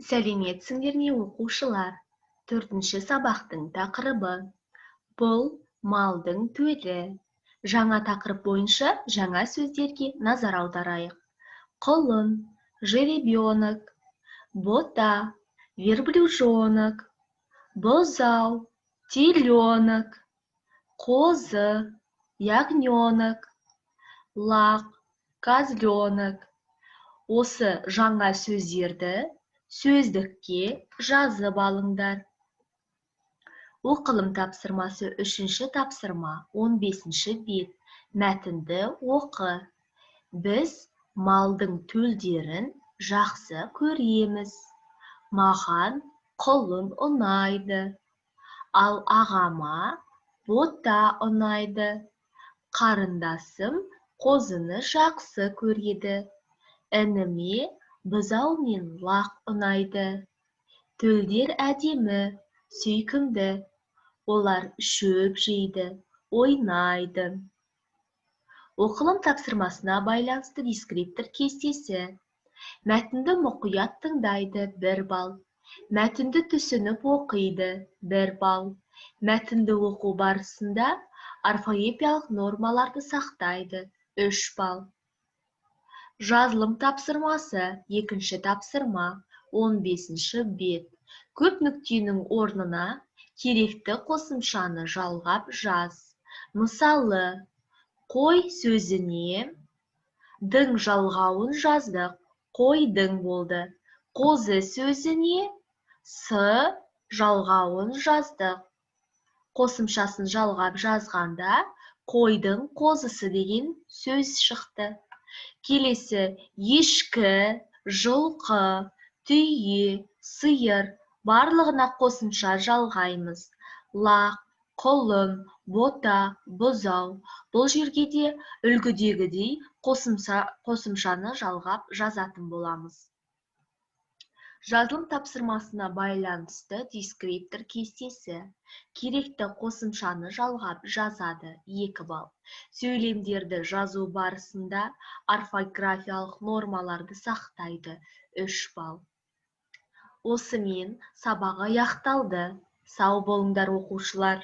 Сәлеметсіңдер ме оқушылар? 4-ші сабақтың тақырыбы. Бұл малдың төлі. Жаңа тақырып бойынша жаңа сөздерге назар аударайық. Құлын, жеребенок, бота, верблюжонок, бұзау, теленок, қозы, ягненок, лақ, козленок. Осы жаңа сөздерді сөздікке жазып алыңдар. Оқылым тапсырмасы 3-ші тапсырма 15-ші бет. Мәтінді оқы. Біз малдың төлдерін жақсы көреміз. Маған құлын ұнайды. Ал ағама бота ұнайды. Қарындасым қозыны жақсы көреді. Ініме бұзау мен лақ ұнайды. Төлдер әдемі, сүйкімді. Олар шөп жейді, ойнайды. Оқылым тапсырмасына байланысты дескриптор кестесі. Мәтінді мұқият тыңдайды, 1 балл. Мәтінді түсініп оқиды, 1 балл. Мәтінді оқу барысында орфоэпиялық нормаларды сақтайды, 3 балл. Жазылым тапсырмасы 2-ші тапсырма 15-ші бет. Көп нүктенің орнына керекті қосымшаны жалғап жаз. Мысалы, қой сөзіне дің жалғауын жаздық, қойдың болды. Қозы сөзіне с жалғауын жаздық. Қосымшасын жалғап жазғанда қойдың қозысы деген сөз шықты. Келесі ешкі, жылқы, түйе, сиыр барлығына қосымша жалғаймыз. Лақ, құлын, бота, бұзау. Бұл жерге де үлгідегідей қосымшаны жалғап жазатын боламыз. Жазылым тапсырмасына байланысты дескриптор кестесі. Керекті қосымшаны жалғап жазады, 2 балл. Сөйлемдерді жазу барысында орфографиялық нормаларды сақтайды, 3 балл. Осымен сабақ аяқталды. Сау болыңдар оқушылар.